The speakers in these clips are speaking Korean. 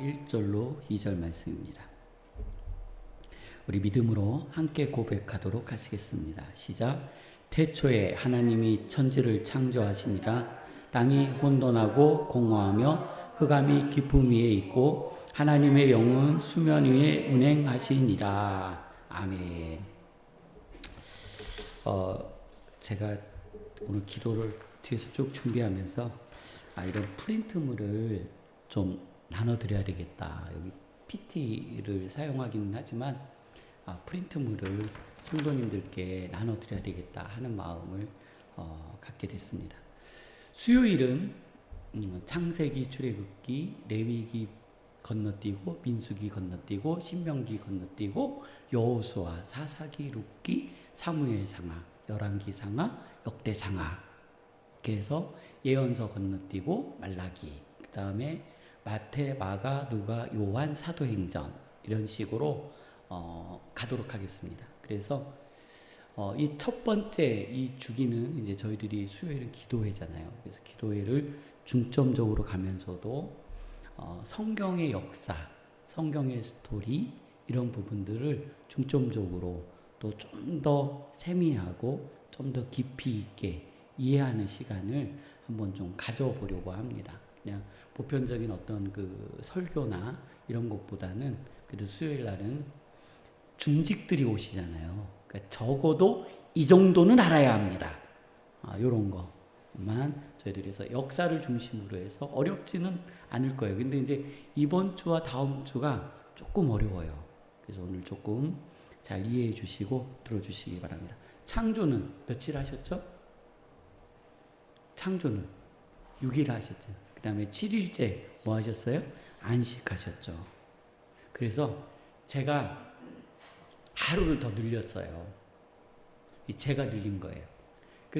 1절로 2절 말씀입니다. 우리 믿음으로 함께 고백하도록 하시겠습니다. 시작. 태초에 하나님이 천지를 창조하시니라. 땅이 혼돈하고 공허하며 흑암이 깊음 위에 있고 하나님의 영은 수면 위에 운행하시니라. 아멘. 제가 오늘 기도를 뒤에서 쭉 준비하면서 이런 프린트물을 좀 나눠드려야 되겠다. 여기 PT를 사용하기는 하지만 프린트물을 성도님들께 나눠드려야 되겠다 하는 마음을 갖게 됐습니다. 수요일은 창세기, 출애굽기, 레위기 건너뛰고 민수기 건너뛰고 신명기 건너뛰고 여호수아, 사사기, 룻기, 사무엘상하, 열왕기상하, 역대상하 이렇게 해서 예언서 건너뛰고 말라기, 그 다음에 마태, 마가, 누가, 요한, 사도행전 이런 식으로 가도록 하겠습니다. 그래서 이 첫 번째 이 주기는 이제 저희들이 수요일은 기도회잖아요. 그래서 기도회를 중점적으로 가면서도 성경의 역사, 성경의 스토리 이런 부분들을 중점적으로 또 좀 더 세미하고 좀 더 깊이 있게 이해하는 시간을 한번 좀 가져보려고 합니다. 그냥 보편적인 어떤 그 설교나 이런 것보다는 그래도 수요일 날은 중직들이 오시잖아요. 그러니까 적어도 이 정도는 알아야 합니다. 이런 것만 저희들에서 역사를 중심으로 해서 어렵지는 않을 거예요. 근데 이제 이번 주와 다음 주가 조금 어려워요. 그래서 오늘 조금 잘 이해해 주시고 들어주시기 바랍니다. 창조는 며칠 하셨죠? 창조는 6일 하셨죠. 그 다음에 7일째 뭐 하셨어요? 안식하셨죠. 그래서 제가 하루를 더 늘렸어요. 제가 늘린 거예요.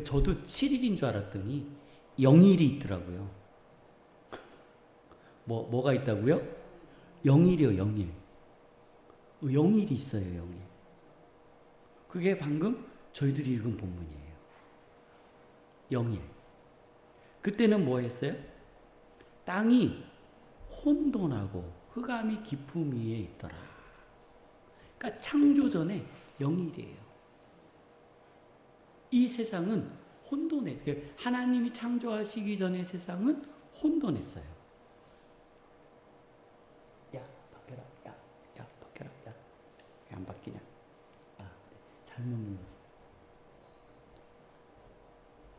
저도 7일인 줄 알았더니 0일이 있더라고요. 뭐가 있다고요? 0일이요, 0일. 0일이 있어요, 0일. 그게 방금 저희들이 읽은 본문이에요. 0일. 그때는 뭐 했어요? 땅이 혼돈하고 흑암이 깊음 위에 있더라. 그러니까 창조 전에 0일이에요. 이 세상은 혼돈했어요. 하나님이 창조하시기 전에 세상은 혼돈했어요. 야, 바뀌어라. 야, 바뀌어라. 야, 왜 안 바뀌냐? 잘못 눌렀어.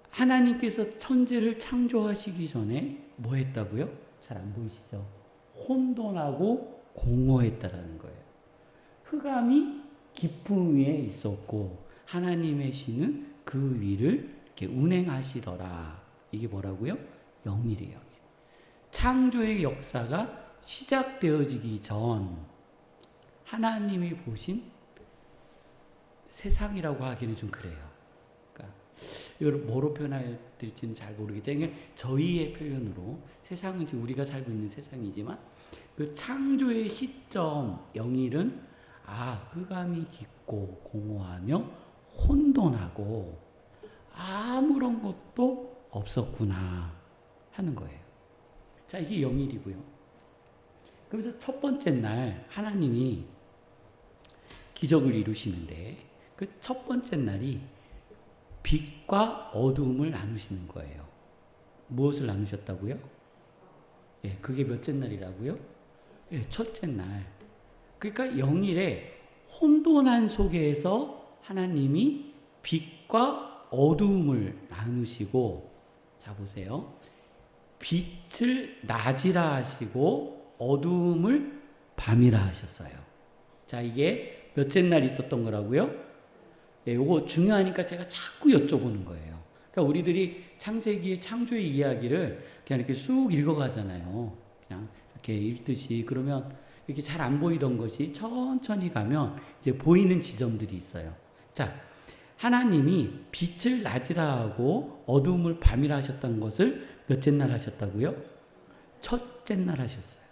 하나님께서 천지를 창조하시기 전에 뭐 했다고요? 잘 안 보이시죠? 혼돈하고 공허했다라는 거예요. 흑암이 깊음 위에 있었고 하나님의 신은 그 위를 이렇게 운행하시더라. 이게 뭐라고요? 0일이에요. 창조의 역사가 시작되어지기 전 하나님이 보신 세상이라고 하기는 좀 그래요. 그러니까 이걸 뭐로 표현해야 될지는 잘 모르겠지만 저희의 표현으로 세상은 지금 우리가 살고 있는 세상이지만 그 창조의 시점 0일은 흑암이 깊고 공허하며 혼돈하고 아무런 것도 없었구나 하는 거예요. 자, 이게 0일이고요. 그래서 첫 번째 날 하나님이 기적을 이루시는데 그 첫 번째 날이 빛과 어두움을 나누시는 거예요. 무엇을 나누셨다고요? 그게 몇째 날이라고요? 첫째 날. 그러니까 0일에 혼돈한 속에서 하나님이 빛과 어두움을 나누시고, 자 보세요. 빛을 낮이라 하시고 어두움을 밤이라 하셨어요. 자, 이게 몇째 날 있었던 거라고요? 요거 중요하니까 제가 자꾸 여쭤보는 거예요. 그러니까 우리들이 창세기의 창조의 이야기를 그냥 이렇게 쑥 읽어가잖아요. 그냥 이렇게 읽듯이. 그러면 이렇게 잘 안 보이던 것이 천천히 가면 이제 보이는 지점들이 있어요. 자, 하나님이 빛을 낮이라 하고 어두움을 밤이라 하셨던 것을 몇째 날 하셨다고요? 첫째 날 하셨어요.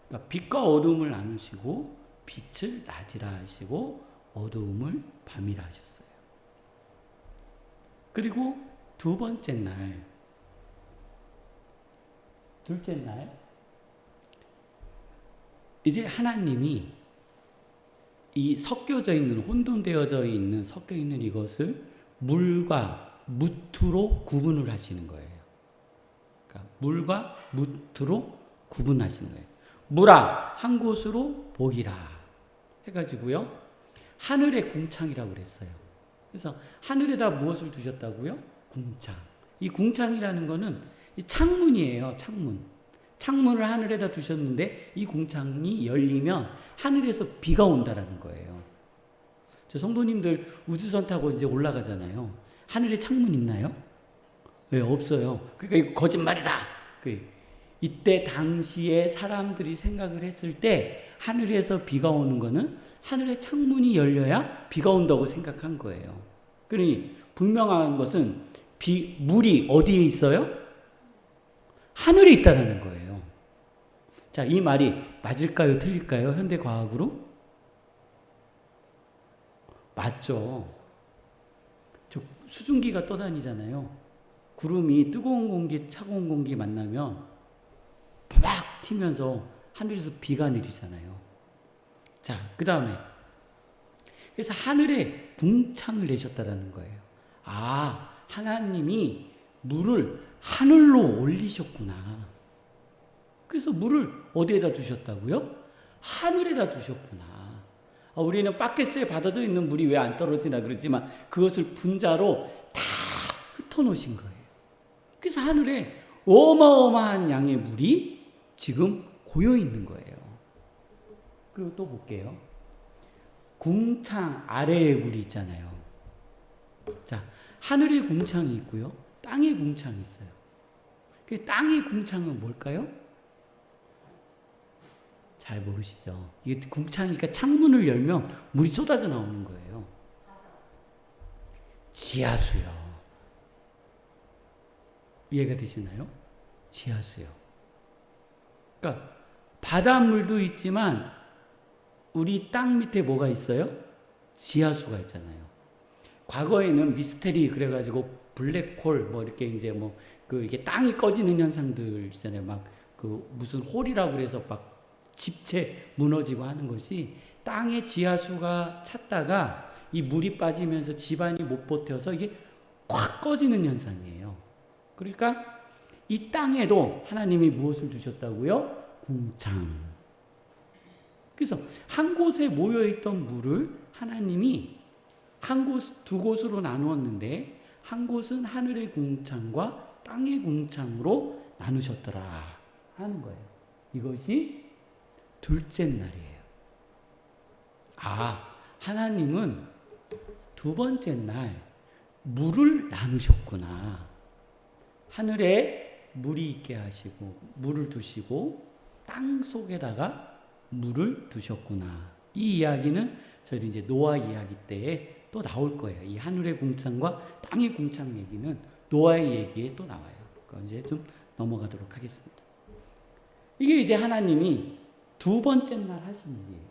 그러니까 빛과 어두움을 나누시고 빛을 낮이라 하시고 어두움을 밤이라 하셨어요. 그리고 두 번째 날, 둘째 날 이제 하나님이 이 섞여져 있는, 혼돈되어져 있는, 섞여 있는 이것을 물과 무트로 구분을 하시는 거예요. 그러니까 물과 무트로 구분하시는 거예요. 물아 한 곳으로 보이라 해가지고요, 하늘의 궁창이라고 그랬어요. 그래서 하늘에다 무엇을 두셨다고요? 궁창. 이 궁창이라는 거는 이 창문이에요. 창문을 하늘에다 두셨는데 이 궁창이 열리면 하늘에서 비가 온다라는 거예요. 저 성도님들 우주선 타고 이제 올라가잖아요. 하늘에 창문 있나요? 왜 없어요? 그러니까 이거 거짓말이다. 이때 당시에 사람들이 생각을 했을 때 하늘에서 비가 오는 거는 하늘에 창문이 열려야 비가 온다고 생각한 거예요. 그러니 분명한 것은 물이 어디에 있어요? 하늘에 있다는 거예요. 자, 이 말이 맞을까요? 틀릴까요? 현대과학으로? 맞죠. 수증기가 떠다니잖아요. 구름이 뜨거운 공기, 차가운 공기 만나면 바박 튀면서 하늘에서 비가 내리잖아요. 자, 그 다음에 그래서 하늘에 궁창을 내셨다라는 거예요. 아, 하나님이 물을 하늘로 올리셨구나. 그래서 물을 어디에다 두셨다고요? 하늘에다 두셨구나. 우리는 바켓에 받아져 있는 물이 왜 안 떨어지나 그러지만 그것을 분자로 다 흩어놓으신 거예요. 그래서 하늘에 어마어마한 양의 물이 지금 고여 있는 거예요. 그리고 또 볼게요. 궁창 아래에 물이 있잖아요. 자, 하늘의 궁창이 있고요, 땅의 궁창이 있어요. 그 땅의 궁창은 뭘까요? 잘 모르시죠? 이게 궁창이니까 창문을 열면 물이 쏟아져 나오는 거예요. 지하수요. 이해가 되시나요? 지하수요. 그러니까 바닷물도 있지만 우리 땅 밑에 뭐가 있어요? 지하수가 있잖아요. 과거에는 미스테리 그래가지고 블랙홀 뭐 이렇게 이제 뭐 이게 땅이 꺼지는 현상들 있잖아요. 막 무슨 홀이라고 그래서 막 집체 무너지고 하는 것이 땅에 지하수가 찼다가 이 물이 빠지면서 집안이 못 버텨서 이게 확 꺼지는 현상이에요. 그러니까 이 땅에도 하나님이 무엇을 두셨다고요? 궁창. 그래서 한 곳에 모여있던 물을 하나님이 두 곳으로 나누었는데 한 곳은 하늘의 궁창과 땅의 궁창으로 나누셨더라 하는 거예요. 이것이 둘째 날이에요. 아, 하나님은 두 번째 날 물을 나누셨구나. 하늘에 물이 있게 하시고 물을 두시고 땅 속에다가 물을 두셨구나. 이 이야기는 저희 이제 노아 이야기 때에 또 나올 거예요. 이 하늘의 궁창과 땅의 궁창 얘기는 노아의 얘기에 또 나와요. 그건 이제 좀 넘어가도록 하겠습니다. 이게 이제 하나님이 두 번째 날 하신 일이에요.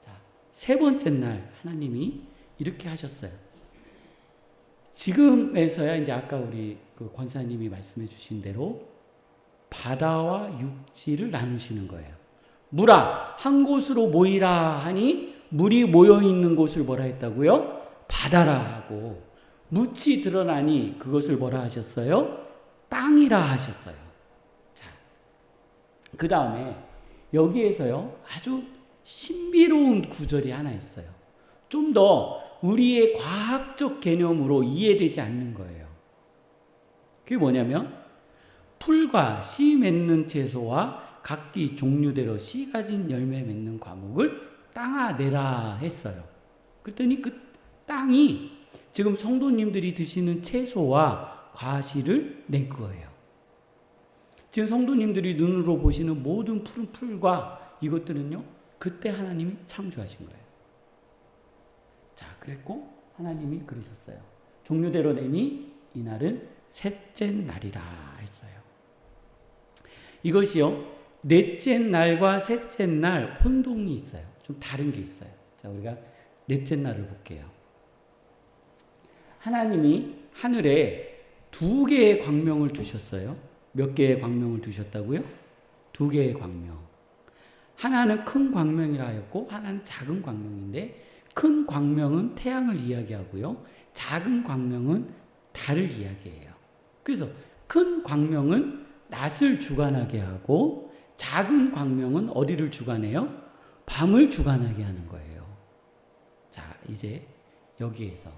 자, 세 번째 날 하나님이 이렇게 하셨어요. 지금에서야 이제 아까 우리 권사님이 말씀해 주신 대로 바다와 육지를 나누시는 거예요. 물아 한 곳으로 모이라 하니 물이 모여 있는 곳을 뭐라 했다고요? 바다라 하고, 묻이 드러나니 그것을 뭐라 하셨어요? 땅이라 하셨어요. 자, 그 다음에 여기에서요 아주 신비로운 구절이 하나 있어요. 좀 더 우리의 과학적 개념으로 이해되지 않는 거예요. 그게 뭐냐면 풀과 씨 맺는 채소와 각기 종류대로 씨 가진 열매 맺는 과목을 땅아 내라 했어요. 그랬더니 그 땅이 지금 성도님들이 드시는 채소와 과실을 낸 거예요. 지금 성도님들이 눈으로 보시는 모든 푸른 풀과 이것들은요 그때 하나님이 창조하신 거예요. 자, 그랬고 하나님이 그러셨어요. 종류대로 내니 이날은 셋째 날이라 했어요. 이것이요 넷째 날과 셋째 날 혼동이 있어요. 좀 다른 게 있어요. 자, 우리가 넷째 날을 볼게요. 하나님이 하늘에 두 개의 광명을 두셨어요. 몇 개의 광명을 두셨다고요? 두 개의 광명. 하나는 큰 광명이라 하였고 하나는 작은 광명인데, 큰 광명은 태양을 이야기하고요, 작은 광명은 달을 이야기해요. 그래서 큰 광명은 낮을 주관하게 하고 작은 광명은 어디를 주관해요? 밤을 주관하게 하는 거예요. 자, 이제 여기에서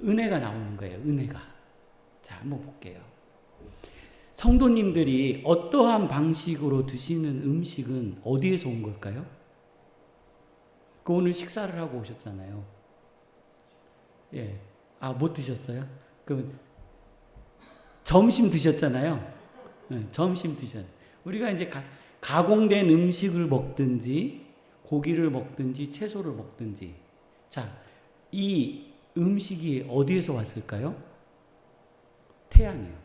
은혜가 나오는 거예요. 은혜가. 자, 한번 볼게요. 성도님들이 어떠한 방식으로 드시는 음식은 어디에서 온 걸까요? 그 오늘 식사를 하고 오셨잖아요. 예. 아, 못 드셨어요? 그럼 점심 드셨잖아요. 네, 점심 드셨어요. 우리가 이제 가공된 음식을 먹든지 고기를 먹든지 채소를 먹든지, 자, 이 음식이 어디에서 왔을까요? 태양이요.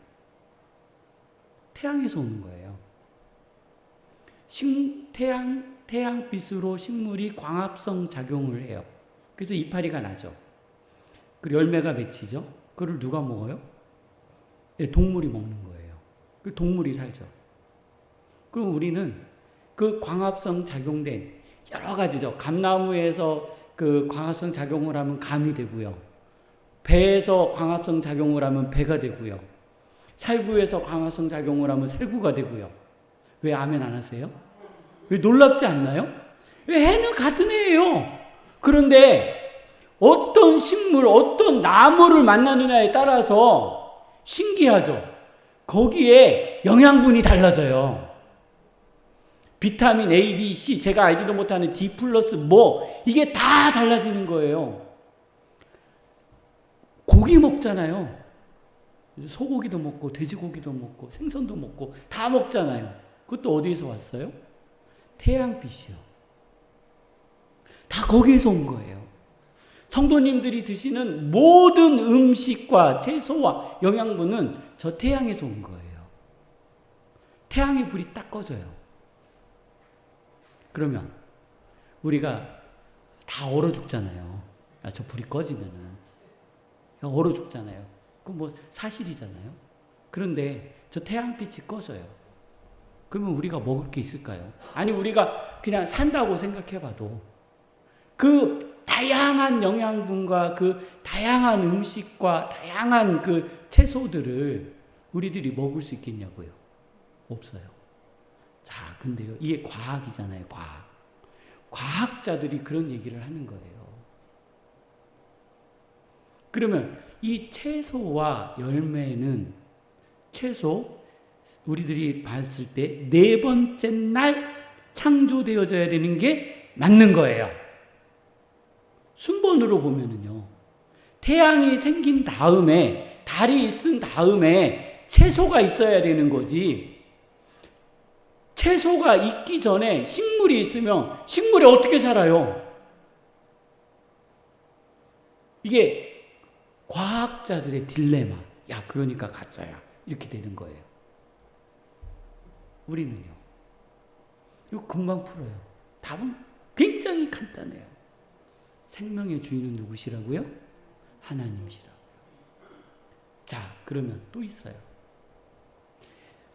태양에서 오는 거예요. 태양빛으로 식물이 광합성 작용을 해요. 그래서 이파리가 나죠. 그 열매가 맺히죠. 그걸 누가 먹어요? 네, 동물이 먹는 거예요. 그 동물이 살죠. 그럼 우리는 그 광합성 작용된 여러 가지죠. 감나무에서 그 광합성 작용을 하면 감이 되고요. 배에서 광합성 작용을 하면 배가 되고요. 살구에서 광합성 작용을 하면 살구가 되고요. 왜 아멘 안 하세요? 왜 놀랍지 않나요? 왜 해는 같은 해예요. 그런데 어떤 식물, 어떤 나무를 만나느냐에 따라서 신기하죠. 거기에 영양분이 달라져요. 비타민 A, B, C, 제가 알지도 못하는 D 플러스 뭐, 이게 다 달라지는 거예요. 고기 먹잖아요. 소고기도 먹고 돼지고기도 먹고 생선도 먹고 다 먹잖아요. 그것도 어디에서 왔어요? 태양빛이요. 다 거기에서 온 거예요. 성도님들이 드시는 모든 음식과 채소와 영양분은 저 태양에서 온 거예요. 태양의 불이 딱 꺼져요. 그러면 우리가 다 얼어 죽잖아요. 저 불이 꺼지면은 얼어 죽잖아요. 그건 뭐 사실이잖아요. 그런데 저 태양빛이 꺼져요. 그러면 우리가 먹을 게 있을까요? 아니, 우리가 그냥 산다고 생각해봐도 그 다양한 영양분과 그 다양한 음식과 다양한 그 채소들을 우리들이 먹을 수 있겠냐고요? 없어요. 자, 근데요, 이게 과학이잖아요, 과학. 과학자들이 그런 얘기를 하는 거예요. 그러면 이 채소와 열매는 최소 우리들이 봤을 때 4번째 날 창조되어져야 되는 게 맞는 거예요. 순번으로 보면은요, 태양이 생긴 다음에, 달이 있은 다음에 채소가 있어야 되는 거지. 채소가 있기 전에 식물이 있으면 식물이 어떻게 살아요? 이게 과학자들의 딜레마. 야, 그러니까 가짜야. 이렇게 되는 거예요. 우리는요, 이거 금방 풀어요. 답은 굉장히 간단해요. 생명의 주인은 누구시라고요? 하나님이시라고요. 자, 그러면 또 있어요.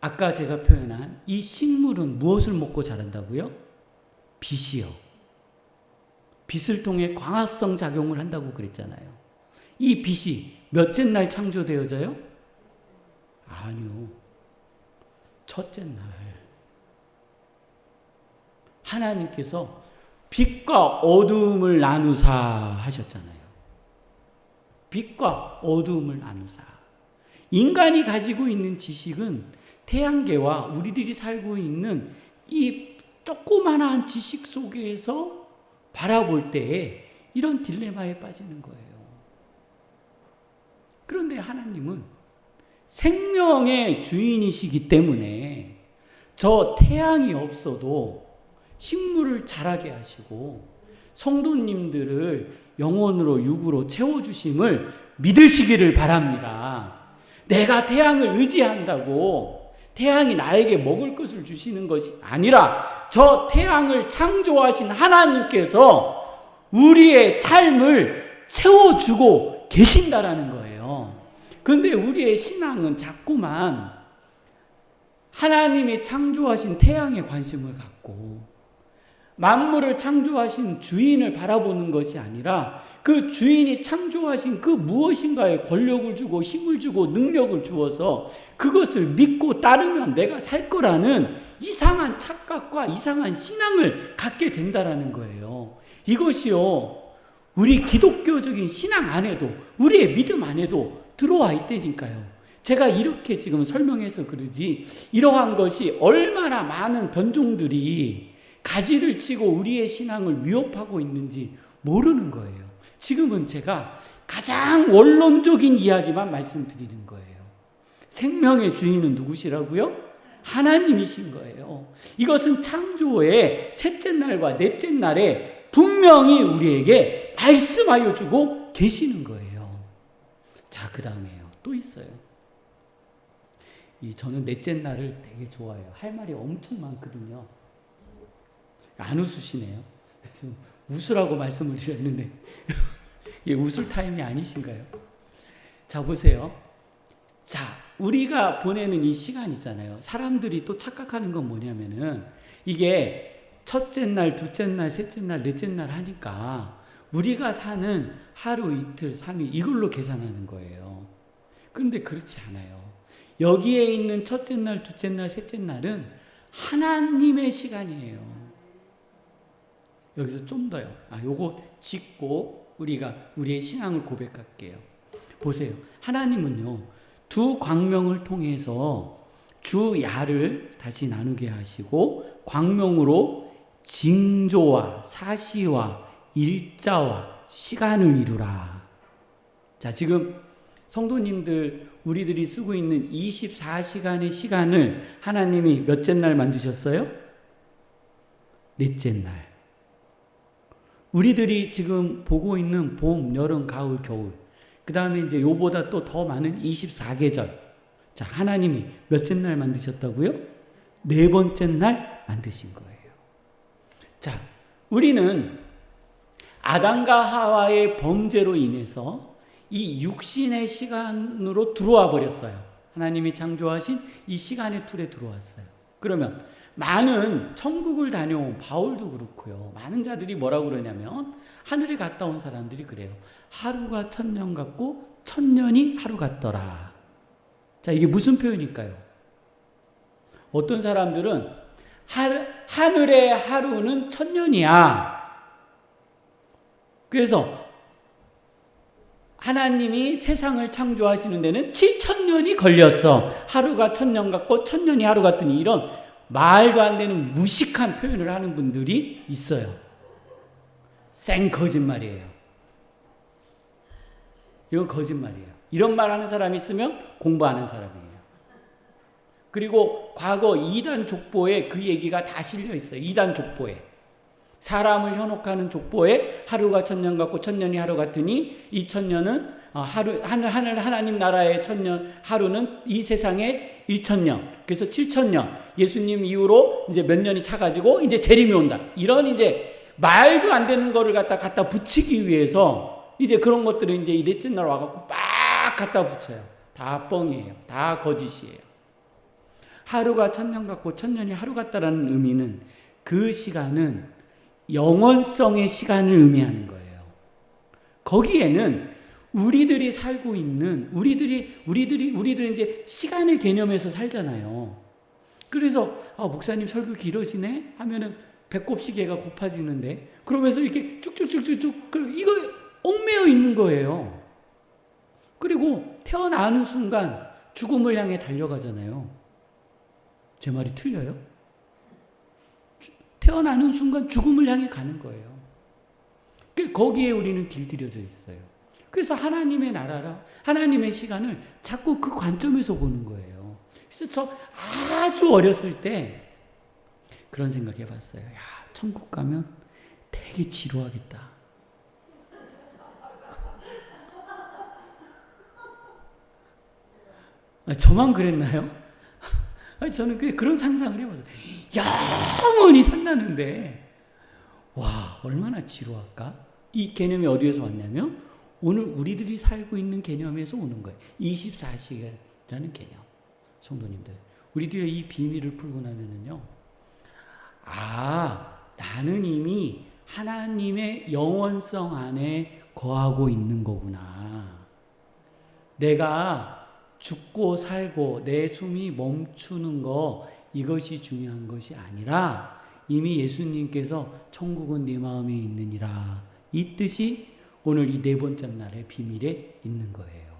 아까 제가 표현한 이 식물은 무엇을 먹고 자란다고요? 빛이요. 빛을 통해 광합성 작용을 한다고 그랬잖아요. 이 빛이 몇째 날 창조되어져요? 아니요. 첫째 날. 하나님께서 빛과 어두움을 나누사 하셨잖아요. 빛과 어두움을 나누사. 인간이 가지고 있는 지식은 태양계와 우리들이 살고 있는 이 조그마한 지식 속에서 바라볼 때에 이런 딜레마에 빠지는 거예요. 그런데 하나님은 생명의 주인이시기 때문에 저 태양이 없어도 식물을 자라게 하시고 성도님들을 영혼으로 육으로 채워주심을 믿으시기를 바랍니다. 내가 태양을 의지한다고 태양이 나에게 먹을 것을 주시는 것이 아니라 저 태양을 창조하신 하나님께서 우리의 삶을 채워주고 계신다라는 거예요. 그런데 우리의 신앙은 자꾸만 하나님이 창조하신 태양에 관심을 갖고 만물을 창조하신 주인을 바라보는 것이 아니라 그 주인이 창조하신 그 무엇인가에 권력을 주고 힘을 주고 능력을 주어서 그것을 믿고 따르면 내가 살 거라는 이상한 착각과 이상한 신앙을 갖게 된다라는 거예요. 이것이요, 우리 기독교적인 신앙 안에도, 우리의 믿음 안에도 들어와 있다니까요. 제가 이렇게 지금 설명해서 그러지, 이러한 것이 얼마나 많은 변종들이 가지를 치고 우리의 신앙을 위협하고 있는지 모르는 거예요. 지금은 제가 가장 원론적인 이야기만 말씀드리는 거예요. 생명의 주인은 누구시라고요? 하나님이신 거예요. 이것은 창조의 셋째 날과 넷째 날에 분명히 우리에게 말씀하여 주고 계시는 거예요. 자, 그 다음에요. 또 있어요. 저는 넷째 날을 되게 좋아해요. 할 말이 엄청 많거든요. 안 웃으시네요. 지금 웃으라고 말씀을 드렸는데 웃을 타임이 아니신가요? 자, 보세요. 자, 우리가 보내는 이 시간이잖아요. 사람들이 또 착각하는 건 뭐냐면은 이게 첫째 날, 둘째 날, 셋째 날, 넷째 날 하니까 우리가 사는 하루, 이틀, 3일 이걸로 계산하는 거예요. 그런데 그렇지 않아요. 여기에 있는 첫째 날, 둘째 날, 셋째 날은 하나님의 시간이에요. 여기서 좀 더요. 요거 짚고 우리가 우리의 신앙을 고백할게요. 보세요. 하나님은요, 두 광명을 통해서 주 야를 다시 나누게 하시고 광명으로 징조와 사시와 일자와 시간을 이루라. 자, 지금 성도님들, 우리들이 쓰고 있는 24시간의 시간을 하나님이 몇째 날 만드셨어요? 넷째 날. 우리들이 지금 보고 있는 봄, 여름, 가을, 겨울, 그 다음에 이제 요보다 또 더 많은 24계절. 자, 하나님이 몇째 날 만드셨다고요? 네 번째 날 만드신 거예요. 자, 우리는 아담과 하와의 범죄로 인해서 이 육신의 시간으로 들어와 버렸어요. 하나님이 창조하신 이 시간의 틀에 들어왔어요. 그러면 많은 천국을 다녀온 바울도 그렇고요. 많은 자들이 뭐라고 그러냐면 하늘에 갔다 온 사람들이 그래요. 하루가 1000년 같고 1000년이 하루 같더라. 자, 이게 무슨 표현일까요? 어떤 사람들은 하늘의 하루는 1000년이야. 그래서 하나님이 세상을 창조하시는 데는 7000년이 걸렸어. 하루가 1000년 같고 1000년이 하루 같더니 이런 말도 안 되는 무식한 표현을 하는 분들이 있어요. 생 거짓말이에요. 이건 거짓말이에요. 이런 말 하는 사람이 있으면 공부하는 사람이에요. 그리고 과거 이단 족보에 그 얘기가 다 실려 있어요. 이단 족보에. 사람을 현혹하는 족보에 하루가 1000년 같고 1000년이 하루 같으니 이 1000년은 하나님 나라의 1000년, 하루는 이 세상의 1000년. 그래서 7000년. 예수님 이후로 이제 몇 년이 차가지고 이제 재림이 온다. 이런 이제 말도 안 되는 거를 갖다 붙이기 위해서 이제 그런 것들을 이제 이 넷째 날 와갖고 빡 갖다 붙여요. 다 뻥이에요. 다 거짓이에요. 하루가 1000년 같고 1000년이 하루 같다라는 의미는 그 시간은 영원성의 시간을 의미하는 거예요. 거기에는 우리들이 살고 있는 우리들이 이제 시간의 개념에서 살잖아요. 그래서 목사님 설교 길어지네 하면은 배꼽 시계가 고파지는데 그러면서 이렇게 쭉쭉쭉쭉쭉 이거 얽매여 있는 거예요. 그리고 태어나는 순간 죽음을 향해 달려가잖아요. 제 말이 틀려요? 태어나는 순간 죽음을 향해 가는 거예요. 거기에 우리는 길들여져 있어요. 그래서 하나님의 나라라, 하나님의 시간을 자꾸 그 관점에서 보는 거예요. 그래서 저 아주 어렸을 때 그런 생각 해봤어요. 야, 천국 가면 되게 지루하겠다. 저만 그랬나요? 저는 그런 상상을 해봤어요. 영원히 산다는데 와, 얼마나 지루할까? 이 개념이 어디에서 왔냐면 오늘 우리들이 살고 있는 개념에서 오는 거예요. 24시간이라는 개념. 성도님들, 우리들이 이 비밀을 풀고 나면은요, 나는 이미 하나님의 영원성 안에 거하고 있는 거구나. 내가 죽고 살고 내 숨이 멈추는 거, 이것이 중요한 것이 아니라 이미 예수님께서 천국은 네 마음에 있느니라, 이 뜻이 오늘 이 네 번째 날의 비밀에 있는 거예요.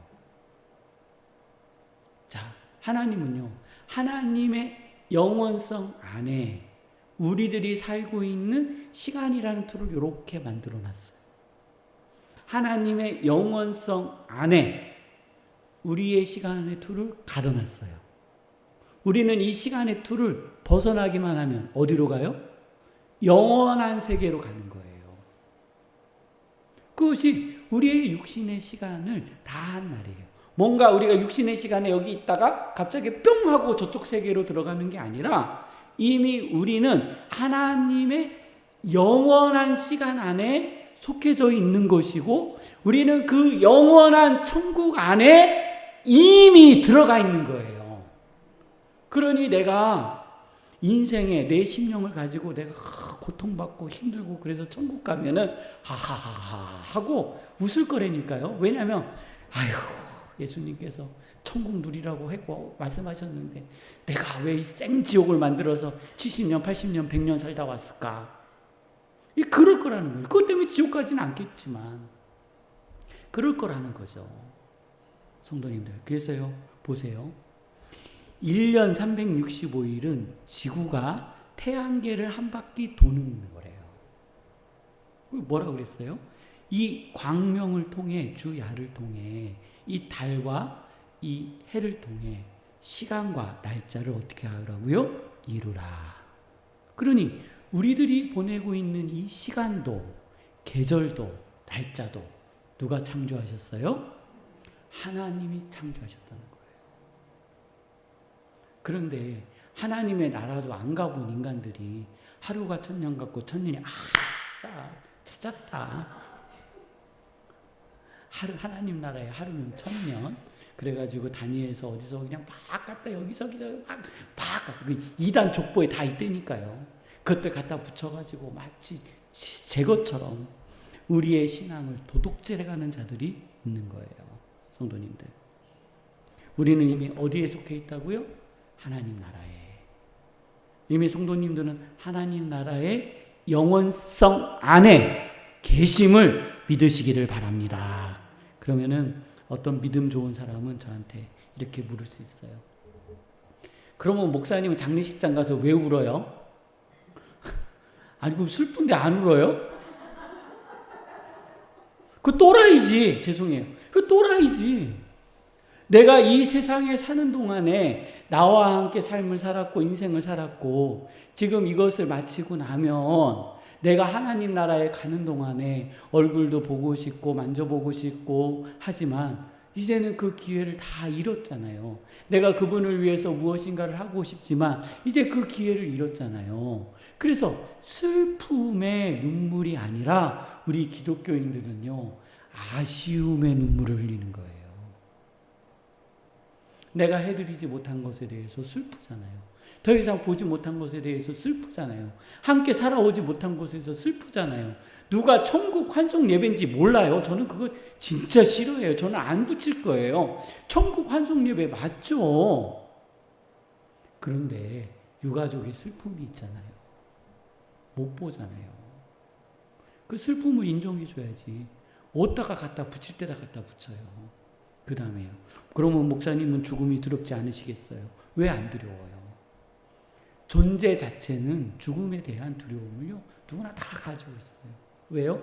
자, 하나님은요, 하나님의 영원성 안에 우리들이 살고 있는 시간이라는 틀을 이렇게 만들어 놨어요. 하나님의 영원성 안에 우리의 시간의 틀을 가둬놨어요. 우리는 이 시간의 틀을 벗어나기만 하면 어디로 가요? 영원한 세계로 가는 거예요. 그것이 우리의 육신의 시간을 다한 날이에요. 뭔가 우리가 육신의 시간에 여기 있다가 갑자기 뿅 하고 저쪽 세계로 들어가는 게 아니라 이미 우리는 하나님의 영원한 시간 안에 속해져 있는 것이고, 우리는 그 영원한 천국 안에 이미 들어가 있는 거예요. 그러니 내가 인생에 내 심령을 가지고 내가 고통받고 힘들고 그래서 천국 가면은 하하하하 하고 웃을 거라니까요. 왜냐하면 예수님께서 천국 누리라고 하고 말씀하셨는데 내가 왜 이 생지옥을 만들어서 70년, 80년, 100년 살다 왔을까? 그럴 거라는 거예요. 그것 때문에 지옥 가지는 않겠지만 그럴 거라는 거죠. 성도님들, 그래서요, 보세요. 1년 365일은 지구가 태양계를 한 바퀴 도는 거래요. 뭐라고 그랬어요? 이 광명을 통해, 주야를 통해 이 달과 이 해를 통해 시간과 날짜를 어떻게 하라고요? 이루라. 그러니 우리들이 보내고 있는 이 시간도, 계절도, 날짜도 누가 창조하셨어요? 하나님이 창조하셨다는 거예요. 그런데 하나님의 나라도 안 가본 인간들이 하루가 1000년 같고 1000년이 아싸 찾았다. 하나님 나라의 하루는 1000년. 그래가지고 다니엘서 어디서 그냥 막 갖다 여기서 막 갖다 2단 족보에 다 있다니까요. 그것들 갖다 붙여가지고 마치 제 것처럼 우리의 신앙을 도둑질해가는 자들이 있는 거예요. 성도님들, 우리는 이미 어디에 속해 있다고요? 하나님 나라에. 이미 성도님들은 하나님 나라의 영원성 안에 계심을 믿으시기를 바랍니다. 그러면은 어떤 믿음 좋은 사람은 저한테 이렇게 물을 수 있어요. 그러면 목사님은 장례식장 가서 왜 울어요? 아니, 그럼 슬픈데 안 울어요? 그 또라이지. 죄송해요. 그 또라이지. 내가 이 세상에 사는 동안에 나와 함께 삶을 살았고 인생을 살았고 지금 이것을 마치고 나면 내가 하나님 나라에 가는 동안에 얼굴도 보고 싶고 만져보고 싶고 하지만 이제는 그 기회를 다 잃었잖아요. 내가 그분을 위해서 무엇인가를 하고 싶지만 이제 그 기회를 잃었잖아요. 그래서 슬픔의 눈물이 아니라 우리 기독교인들은요, 아쉬움의 눈물을 흘리는 거예요. 내가 해드리지 못한 것에 대해서 슬프잖아요. 더 이상 보지 못한 것에 대해서 슬프잖아요. 함께 살아오지 못한 것에서 슬프잖아요. 누가 천국 환송 예배인지 몰라요. 저는 그거 진짜 싫어해요. 저는 안 붙일 거예요. 천국 환송 예배 맞죠? 그런데 유가족의 슬픔이 있잖아요. 못 보잖아요. 그 슬픔을 인정해 줘야지. 어디다가 갖다 붙일 때다 갖다 붙여요. 그 다음에요. 그러면 목사님은 죽음이 두렵지 않으시겠어요? 왜 안 두려워요? 존재 자체는 죽음에 대한 두려움을요, 누구나 다 가지고 있어요. 왜요?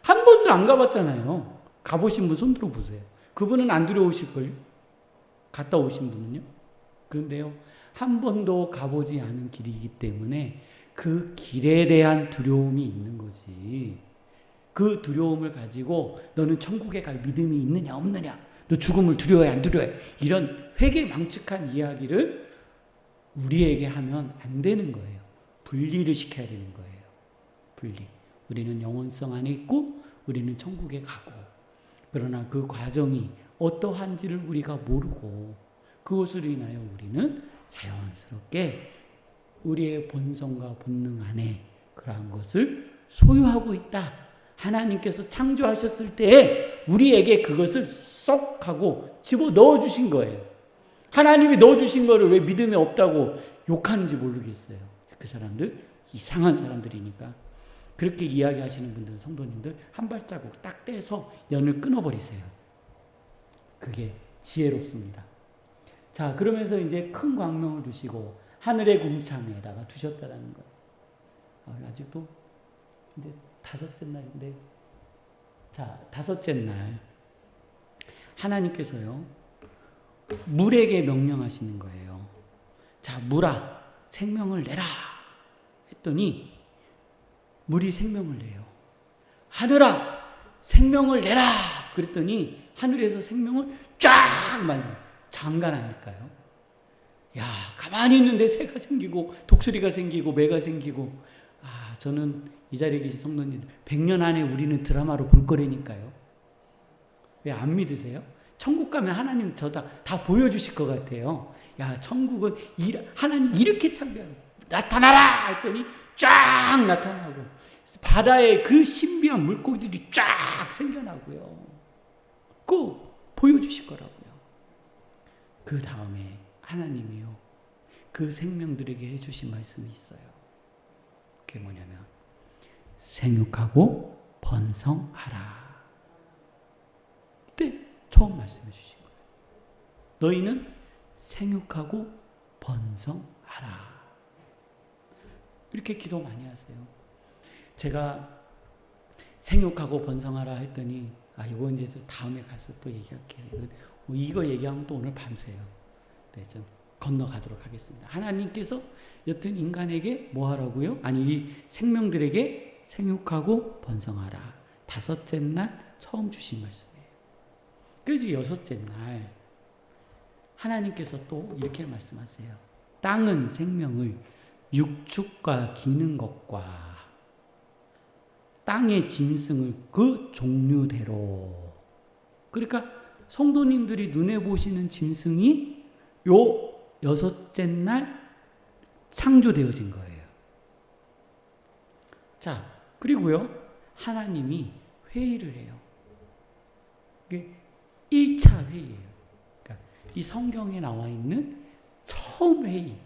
한 번도 안 가봤잖아요. 가보신 분 손 들어보세요. 그분은 안 두려우실걸요? 갔다 오신 분은요? 그런데요, 한 번도 가보지 않은 길이기 때문에 그 길에 대한 두려움이 있는 거지. 그 두려움을 가지고 너는 천국에 갈 믿음이 있느냐 없느냐, 너 죽음을 두려워해 안 두려워해, 이런 회개망측한 이야기를 우리에게 하면 안 되는 거예요. 분리를 시켜야 되는 거예요. 분리. 우리는 영원성 안에 있고 우리는 천국에 가고, 그러나 그 과정이 어떠한지를 우리가 모르고 그것으로 인하여 우리는 자연스럽게 우리의 본성과 본능 안에 그러한 것을 소유하고 있다. 하나님께서 창조하셨을 때에 우리에게 그것을 쏙 하고 집어넣어 주신 거예요. 하나님이 넣어주신 거를 왜 믿음이 없다고 욕하는지 모르겠어요. 그 사람들 이상한 사람들이니까. 그렇게 이야기하시는 분들, 성도님들 한 발자국 딱 떼서 연을 끊어버리세요. 그게 지혜롭습니다. 자, 그러면서 이제 큰 광명을 두시고 하늘의 궁창에다가 두셨다라는 거예요. 아직도 이제 5째 날인데, 자, 5째 날 하나님께서요 물에게 명령하시는 거예요. 자, 물아 생명을 내라 했더니 물이 생명을 내요. 하늘아 생명을 내라 그랬더니 하늘에서 생명을 쫙 만들어. 장관하니까요. 야, 가만히 있는데 새가 생기고 독수리가 생기고 매가 생기고. 저는 이 자리에 계신 성도님들 100년 안에 우리는 드라마로 볼 거라니까요. 왜 안 믿으세요? 천국 가면 하나님 다 보여주실 것 같아요. 야, 천국은 하나님 이렇게 창조하고 나타나라 했더니 쫙 나타나고 바다에 그 신비한 물고기들이 쫙 생겨나고요. 꼭 보여주실 거라고요. 그 다음에 하나님이요 그 생명들에게 해주신 말씀이 있어요. 그게 뭐냐면 생육하고 번성하라. 그때 처음 말씀해 주신 거예요. 너희는 생육하고 번성하라. 이렇게 기도 많이 하세요. 제가 생육하고 번성하라 했더니 이거 이제 다음에 가서 또 얘기할게요. 이거 얘기하면 또 오늘 밤새요. 네, 좀 건너가도록 하겠습니다. 하나님께서 여튼 인간에게 뭐 하라고요? 이 생명들에게 생육하고 번성하라. 5째 날 처음 주신 말씀이에요. 그래서 6째 날 하나님께서 또 이렇게 말씀하세요. 땅은 생명을 육축과 기는 것과 땅의 짐승을 그 종류대로. 그러니까 성도님들이 눈에 보시는 짐승이 요 6째 날 창조되어진 거예요. 자, 그리고요 하나님이 회의를 해요. 이게 1차 회의예요. 그러니까 이 성경에 나와 있는 처음 회의,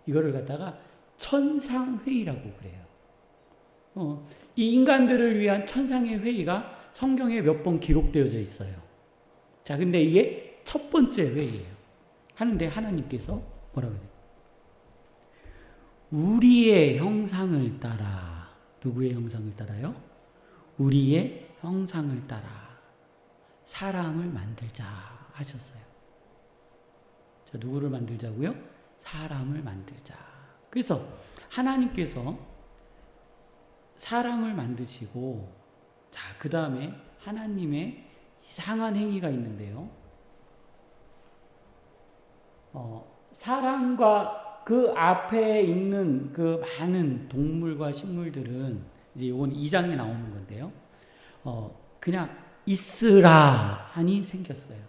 이거를 갖다가 천상회의라고 그래요. 이 인간들을 위한 천상의 회의가 성경에 몇 번 기록되어져 있어요. 자, 근데 이게 첫 번째 회의예요. 하는데 하나님께서 뭐라고 해요? 우리의 형상을 따라. 누구의 형상을 따라요? 우리의 형상을 따라 사람을 만들자 하셨어요. 자, 누구를 만들자고요? 사람을 만들자. 그래서 하나님께서 사람을 만드시고, 자, 그 다음에 하나님의 이상한 행위가 있는데요. 사람과 그 앞에 있는 그 많은 동물과 식물들은 이제 이건 2장에 나오는 건데요. 그냥 있으라 하니 생겼어요.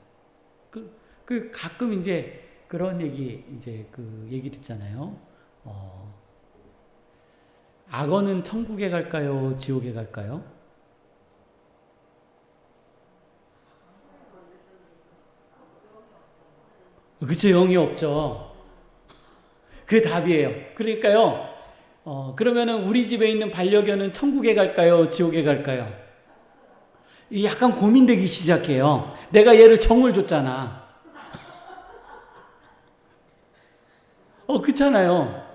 그 가끔 이제 그런 얘기 이제 그 얘기 듣잖아요. 악어는 천국에 갈까요? 지옥에 갈까요? 그쵸, 영이 없죠. 그게 답이에요. 그러니까요, 그러면은 우리 집에 있는 반려견은 천국에 갈까요? 지옥에 갈까요? 약간 고민되기 시작해요. 내가 얘를 정을 줬잖아. 그렇잖아요.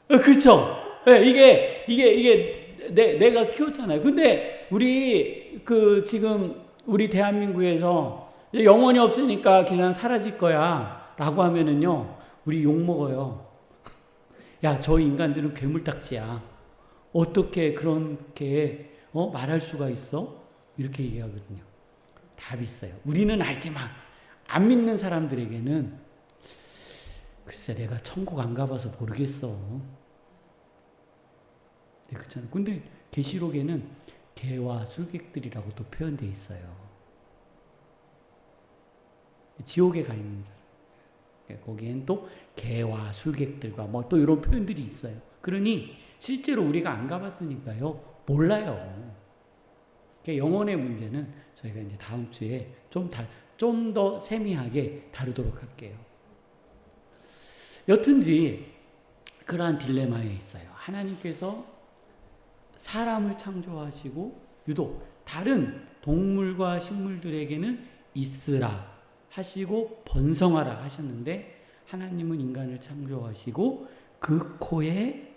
그렇죠. 이게 내가 키웠잖아요. 근데 우리 지금 우리 대한민국에서 영혼이 없으니까 그냥 사라질 거야라고 하면은요, 우리 욕 먹어요. 야, 저 인간들은 괴물딱지야. 어떻게 그렇게 말할 수가 있어? 이렇게 얘기하거든요. 답이 있어요. 우리는 알지만 안 믿는 사람들에게는 글쎄 내가 천국 안 가봐서 모르겠어. 네, 그렇잖아요. 근데 계시록에는 개와 술객들이라고 또 표현되어 있어요. 지옥에 가 있는 사람. 거기엔 또 개와 술객들과 뭐 또 이런 표현들이 있어요. 그러니 실제로 우리가 안 가봤으니까요, 몰라요. 영혼의 문제는 저희가 이제 다음 주에 좀 더 세미하게 다루도록 할게요. 여튼지 그러한 딜레마에 있어요. 하나님께서 사람을 창조하시고 유독 다른 동물과 식물들에게는 있으라 하시고 번성하라 하셨는데, 하나님은 인간을 창조하시고 그 코에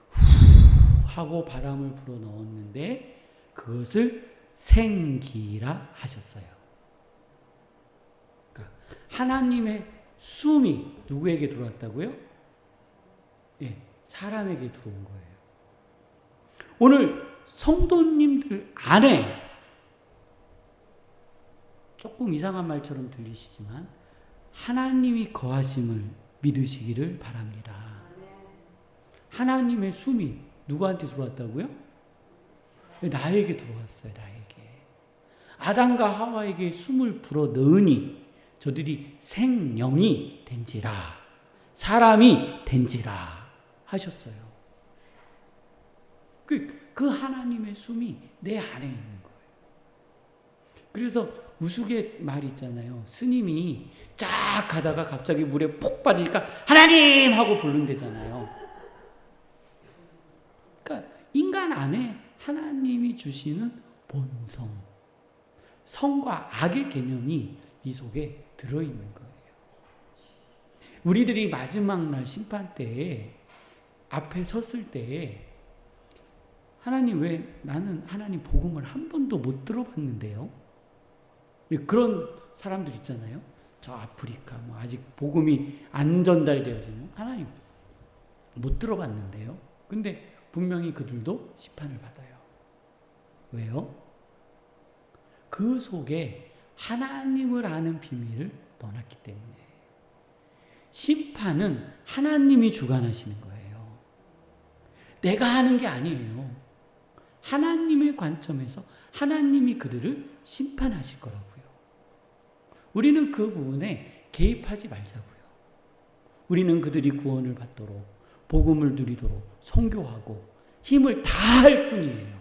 후 하고 바람을 불어 넣었는데 그것을 생기라 하셨어요. 그러니까 하나님의 숨이 누구에게 들어왔다고요? 예, 사람에게 들어온 거예요. 오늘 성도님들 안에 조금 이상한 말처럼 들리시지만 하나님이 거하심을 믿으시기를 바랍니다. 하나님의 숨이 누구한테 들어왔다고요? 나에게 들어왔어요. 나에게. 아담과 하와에게 숨을 불어 넣으니 저들이 생명이 된지라, 사람이 된지라 하셨어요. 그 하나님의 숨이 내 안에 있는 거예요. 그래서 우스갯 말 있잖아요. 스님이 쫙 가다가 갑자기 물에 폭 빠지니까 하나님 하고 부른대잖아요. 그러니까 인간 안에 하나님이 주시는 본성, 성과 악의 개념이 이 속에 들어있는 거예요. 우리들이 마지막 날 심판 때에 앞에 섰을 때에 하나님, 왜 나는 하나님 복음을 한 번도 못 들어봤는데요? 그런 사람들 있잖아요. 저 아프리카 뭐 아직 복음이 안 전달되어지면 하나님 못 들어봤는데요. 근데 분명히 그들도 심판을 받아요. 왜요? 그 속에 하나님을 아는 비밀을 넣어놨기 때문에. 심판은 하나님이 주관하시는 거예요. 내가 하는 게 아니에요. 하나님의 관점에서 하나님이 그들을 심판하실 거라고요. 우리는 그 부분에 개입하지 말자고요. 우리는 그들이 구원을 받도록, 복음을 누리도록 선교하고 힘을 다할 뿐이에요.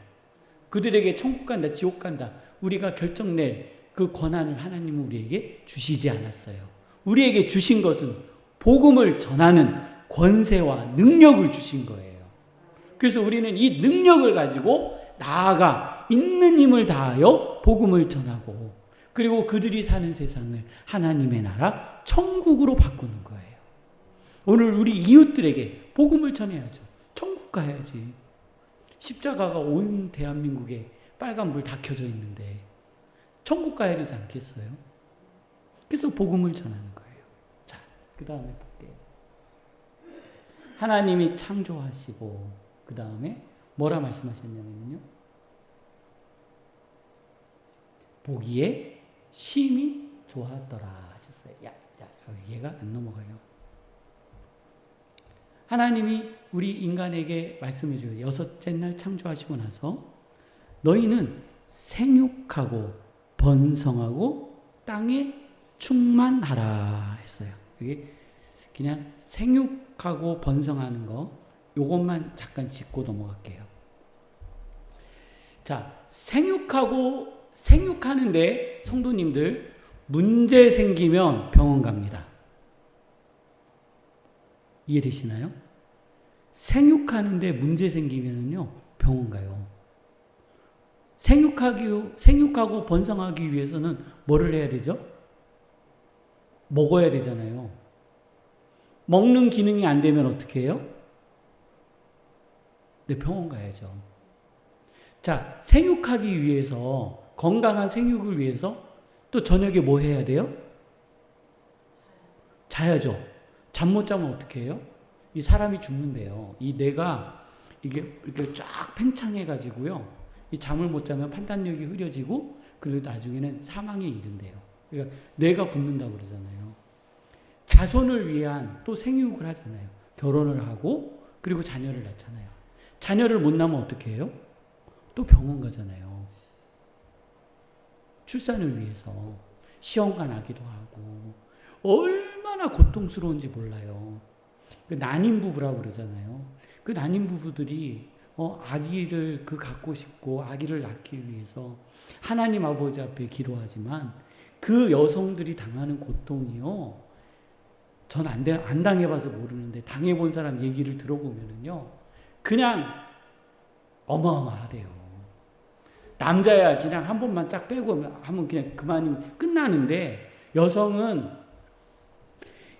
그들에게 천국 간다, 지옥 간다, 우리가 결정낼 그 권한을 하나님은 우리에게 주시지 않았어요. 우리에게 주신 것은 복음을 전하는 권세와 능력을 주신 거예요. 그래서 우리는 이 능력을 가지고 나아가 있는 힘을 다하여 복음을 전하고, 그리고 그들이 사는 세상을 하나님의 나라 천국으로 바꾸는 거예요. 오늘 우리 이웃들에게 복음을 전해야죠. 천국 가야지. 십자가가 온 대한민국에 빨간불 다 켜져 있는데 천국 가야 되지 않겠어요? 그래서 복음을 전하는 거예요. 자, 그 다음에 볼게요. 하나님이 창조하시고 그 다음에 뭐라 말씀하셨냐면요, 보기에 심히 좋았더라 하셨어요. 얘가 안 넘어가요. 하나님이 우리 인간에게 말씀해 주요. 여섯째 날 창조하시고 나서 너희는 생육하고 번성하고 땅에 충만하라 했어요. 이게 그냥 생육하고 번성하는 거, 요것만 잠깐 짚고 넘어갈게요. 자, 생육하는데 성도님들 문제 생기면 병원 갑니다. 이해되시나요? 생육하는데 문제 생기면은요 병원 가요. 생육하고 번성하기 위해서는 뭐를 해야 되죠? 먹어야 되잖아요. 먹는 기능이 안 되면 어떻게 해요? 네, 병원 가야죠. 자, 생육하기 위해서, 건강한 생육을 위해서 또 저녁에 뭐 해야 돼요? 자야죠. 잠 못 자면 어떻게 해요? 이 사람이 죽는데요. 이 뇌가 이게 이렇게 쫙 팽창해가지고요. 이 잠을 못 자면 판단력이 흐려지고, 그리고 나중에는 사망에 이른대요. 그러니까 뇌가 굳는다고 그러잖아요. 자손을 위한 또 생육을 하잖아요. 결혼을 하고, 그리고 자녀를 낳잖아요. 자녀를 못 낳으면 어떻게 해요? 또 병원 가잖아요. 출산을 위해서. 시험관 하기도 하고 얼마나 고통스러운지 몰라요. 그 난임 부부라고 그러잖아요. 그 난임 부부들이 아기를 갖고 싶고 아기를 낳기 위해서 하나님 아버지 앞에 기도하지만 그 여성들이 당하는 고통이요. 전 안 당해봐서 모르는데 당해본 사람 얘기를 들어보면은요. 그냥 어마어마하대요. 남자야 그냥 한 번만 쫙 빼고 하면 그냥 그만이면 끝나는데 여성은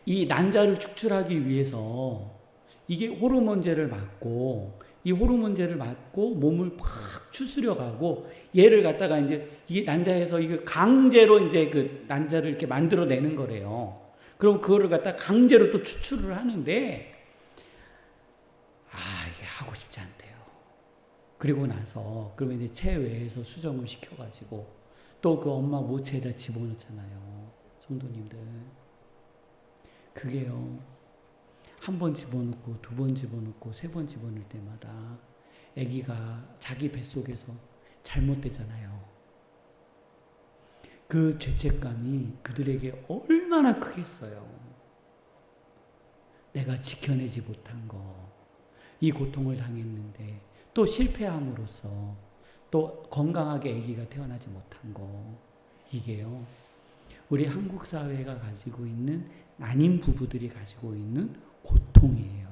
이 난자를 축출하기 위해서 이게 호르몬제를 맞고 이 호르몬제를 맞고 몸을 팍 추스려 가고 얘를 갖다가 이제 이게 난자에서 이거 강제로 이제 그 난자를 이렇게 만들어 내는 거래요. 그럼 그거를 갖다 강제로 또 추출을 하는데 이게 하고 싶지 않대요. 그리고 나서 그러면 이제 체외에서 수정을 시켜가지고 또 그 엄마 모체에다 집어넣잖아요. 성도님들. 그게요. 한 번 집어넣고 두 번 집어넣고 세 번 집어넣을 때마다 아기가 자기 뱃속에서 잘못되잖아요. 그 죄책감이 그들에게 얼마나 크겠어요. 내가 지켜내지 못한 거, 이 고통을 당했는데 또 실패함으로써 또 건강하게 아기가 태어나지 못한 거, 이게요. 우리 한국 사회가 가지고 있는 난임 부부들이 가지고 있는 고통이에요.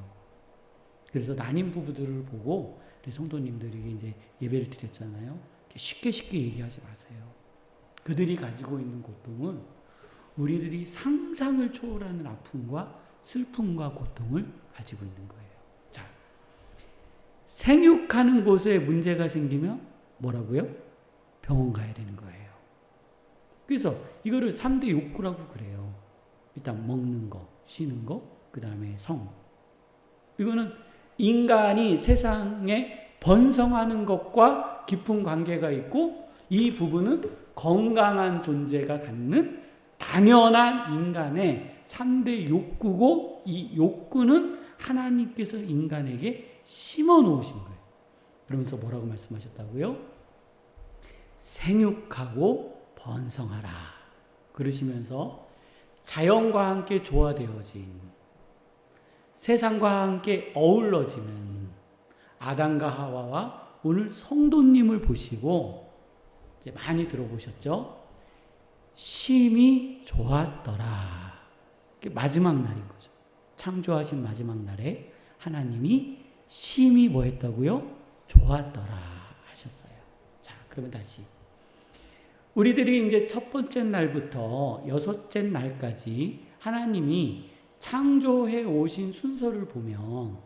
그래서 난임 부부들을 보고 우리 성도님들에게 이제 예배를 드렸잖아요. 쉽게 얘기하지 마세요. 그들이 가지고 있는 고통은 우리들이 상상을 초월하는 아픔과 슬픔과 고통을 가지고 있는 거예요. 자, 생육하는 곳에 문제가 생기면 뭐라고요? 병원 가야 되는 거예요. 그래서 이거를 3대 욕구라고 그래요. 일단 먹는 거, 쉬는 거, 그 다음에 성. 이거는 인간이 세상에 번성하는 것과 깊은 관계가 있고 이 부분은 건강한 존재가 갖는 당연한 인간의 3대 욕구고 이 욕구는 하나님께서 인간에게 심어 놓으신 거예요. 그러면서 뭐라고 말씀하셨다고요? 생육하고 번성하라. 그러시면서 자연과 함께 조화되어진 세상과 함께 어우러지는 아담과 하와와 오늘 성도님을 보시고 이제 많이 들어보셨죠? 심히 좋았더라. 마지막 날인 거죠. 창조하신 마지막 날에 하나님이 심히 뭐 했다고요? 좋았더라 하셨어요. 자, 그러면 다시. 우리들이 이제 첫 번째 날부터 여섯째 날까지 하나님이 창조해 오신 순서를 보면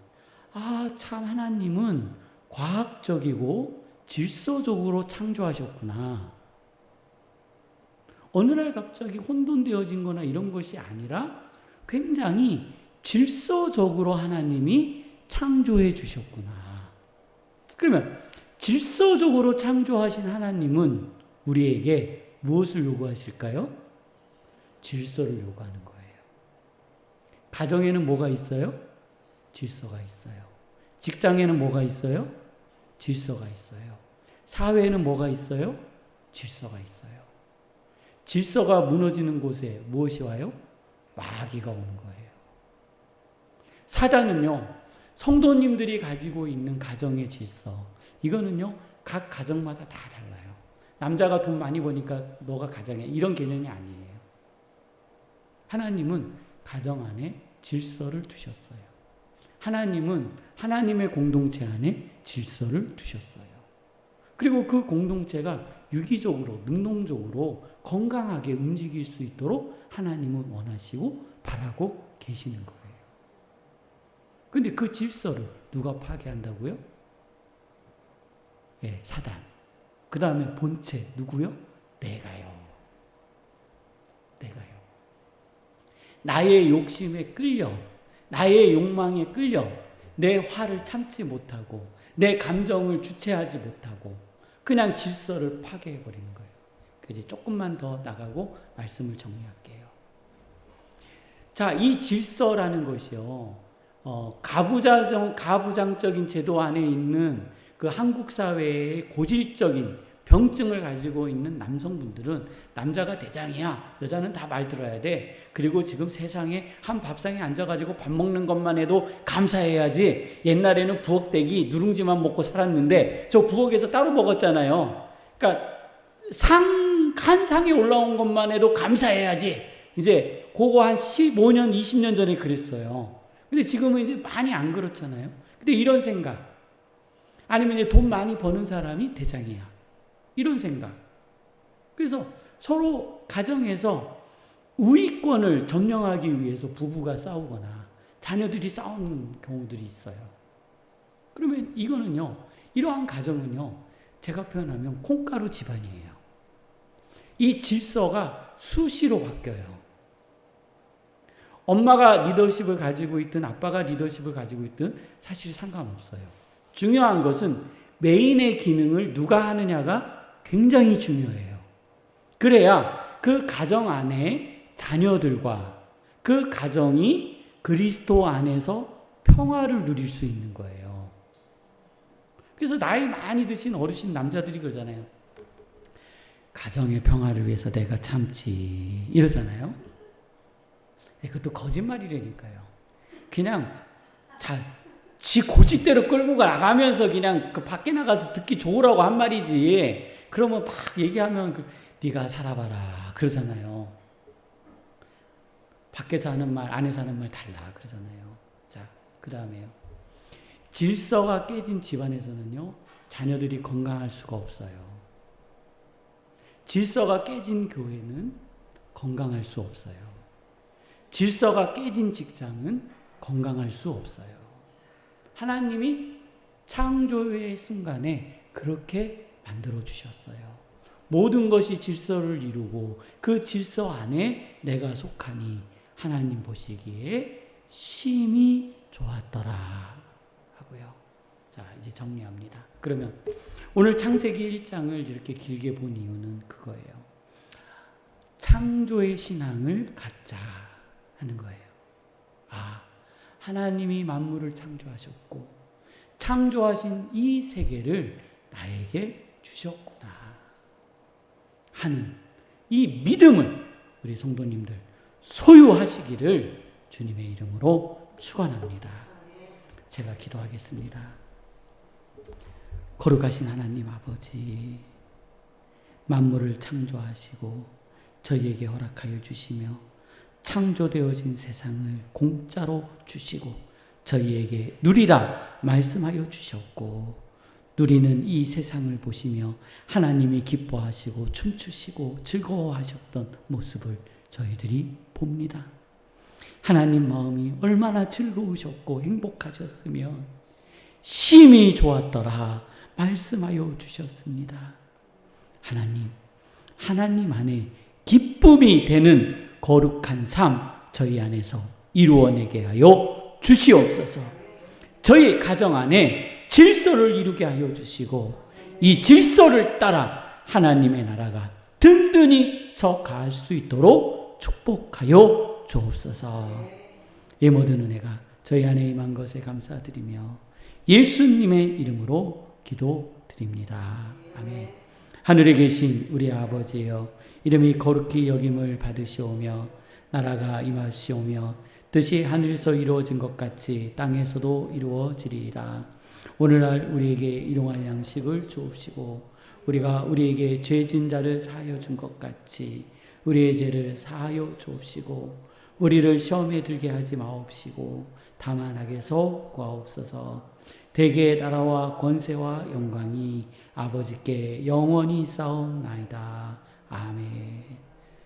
참 하나님은 과학적이고 질서적으로 창조하셨구나. 어느 날 갑자기 혼돈되어진 거나 이런 것이 아니라 굉장히 질서적으로 하나님이 창조해 주셨구나. 그러면 질서적으로 창조하신 하나님은 우리에게 무엇을 요구하실까요? 질서를 요구하는 거예요. 가정에는 뭐가 있어요? 질서가 있어요. 직장에는 뭐가 있어요? 질서가 있어요. 사회에는 뭐가 있어요? 질서가 있어요. 질서가 무너지는 곳에 무엇이 와요? 마귀가 오는 거예요. 사단은요, 성도님들이 가지고 있는 가정의 질서, 이거는요, 각 가정마다 다 달라요. 남자가 돈 많이 버니까 너가 가정해. 이런 개념이 아니에요. 하나님은 가정 안에 질서를 두셨어요. 하나님은 하나님의 공동체 안에 질서를 두셨어요. 그리고 그 공동체가 유기적으로, 능동적으로 건강하게 움직일 수 있도록 하나님은 원하시고 바라고 계시는 거예요. 근데 그 질서를 누가 파괴한다고요? 예, 사단. 그 다음에 본체, 누구요? 내가요. 나의 욕심에 끌려, 나의 욕망에 끌려, 내 화를 참지 못하고, 내 감정을 주체하지 못하고, 그냥 질서를 파괴해버리는 거예요. 이제 조금만 더 나가고 말씀을 정리할게요. 자, 이 질서라는 것이요, 가부장적인 제도 안에 있는 그 한국 사회의 고질적인 병증을 가지고 있는 남성분들은 남자가 대장이야. 여자는 다 말 들어야 돼. 그리고 지금 세상에 한 밥상에 앉아가지고 밥 먹는 것만 해도 감사해야지. 옛날에는 부엌대기 누룽지만 먹고 살았는데 저 부엌에서 따로 먹었잖아요. 그러니까 한 상에 올라온 것만 해도 감사해야지. 이제 그거 한 15년, 20년 전에 그랬어요. 근데 지금은 이제 많이 안 그렇잖아요. 근데 이런 생각. 아니면 이제 돈 많이 버는 사람이 대장이야. 이런 생각. 그래서 서로 가정에서 우위권을 점령하기 위해서 부부가 싸우거나 자녀들이 싸우는 경우들이 있어요. 그러면 이거는요, 이러한 가정은요, 제가 표현하면 콩가루 집안이에요. 이 질서가 수시로 바뀌어요. 엄마가 리더십을 가지고 있든 아빠가 리더십을 가지고 있든 사실 상관없어요. 중요한 것은 메인의 기능을 누가 하느냐가 굉장히 중요해요. 그래야 그 가정 안에 자녀들과 그 가정이 그리스도 안에서 평화를 누릴 수 있는 거예요. 그래서 나이 많이 드신 어르신 남자들이 그러잖아요. 가정의 평화를 위해서 내가 참지 이러잖아요. 그것도 거짓말이라니까요. 그냥 지 고집대로 끌고 나가면서 그냥 그 밖에 나가서 듣기 좋으라고 한 말이지. 그러면 막 얘기하면 네가 살아봐라 그러잖아요. 밖에서 하는 말, 안에서 하는 말 달라 그러잖아요. 자, 그 다음에요. 질서가 깨진 집안에서는요, 자녀들이 건강할 수가 없어요. 질서가 깨진 교회는 건강할 수 없어요. 질서가 깨진 직장은 건강할 수 없어요. 하나님이 창조의 순간에 그렇게 만들어 주셨어요. 모든 것이 질서를 이루고 그 질서 안에 내가 속하니 하나님 보시기에 심히 좋았더라 하고요. 자, 이제 정리합니다. 그러면 오늘 창세기 1장을 이렇게 길게 본 이유는 그거예요. 창조의 신앙을 갖자 하는 거예요. 하나님이 만물을 창조하셨고 창조하신 이 세계를 나에게 주셨구나 하는 이 믿음을 우리 성도님들 소유하시기를 주님의 이름으로 축원합니다. 제가 기도하겠습니다. 거룩하신 하나님 아버지, 만물을 창조하시고 저희에게 허락하여 주시며 창조되어진 세상을 공짜로 주시고 저희에게 누리라 말씀하여 주셨고 누리는 이 세상을 보시며 하나님이 기뻐하시고 춤추시고 즐거워하셨던 모습을 저희들이 봅니다. 하나님 마음이 얼마나 즐거우셨고 행복하셨으며 심히 좋았더라 말씀하여 주셨습니다. 하나님 안에 기쁨이 되는 거룩한 삶 저희 안에서 이루어내게 하여 주시옵소서. 저희 가정 안에 질서를 이루게 하여 주시고 이 질서를 따라 하나님의 나라가 든든히 서갈 수 있도록 축복하여 주옵소서. 이 모든 은혜가 저희 안에 임한 것에 감사드리며 예수님의 이름으로 기도드립니다. 아멘. 하늘에 계신 우리 아버지여, 이름이 거룩히 여김을 받으시오며 나라가 임하시오며 뜻이 하늘에서 이루어진 것 같이 땅에서도 이루어지리이다. 오늘날 우리에게 일용할 양식을 주옵시고 우리가 우리에게 죄진 자를 사하여 준 것 같이 우리의 죄를 사하여 주옵시고 우리를 시험에 들게 하지 마옵시고 다만 악에서 구하옵소서. 대개 나라와 권세와 영광이 아버지께 영원히 쌓옵나이다. 아멘.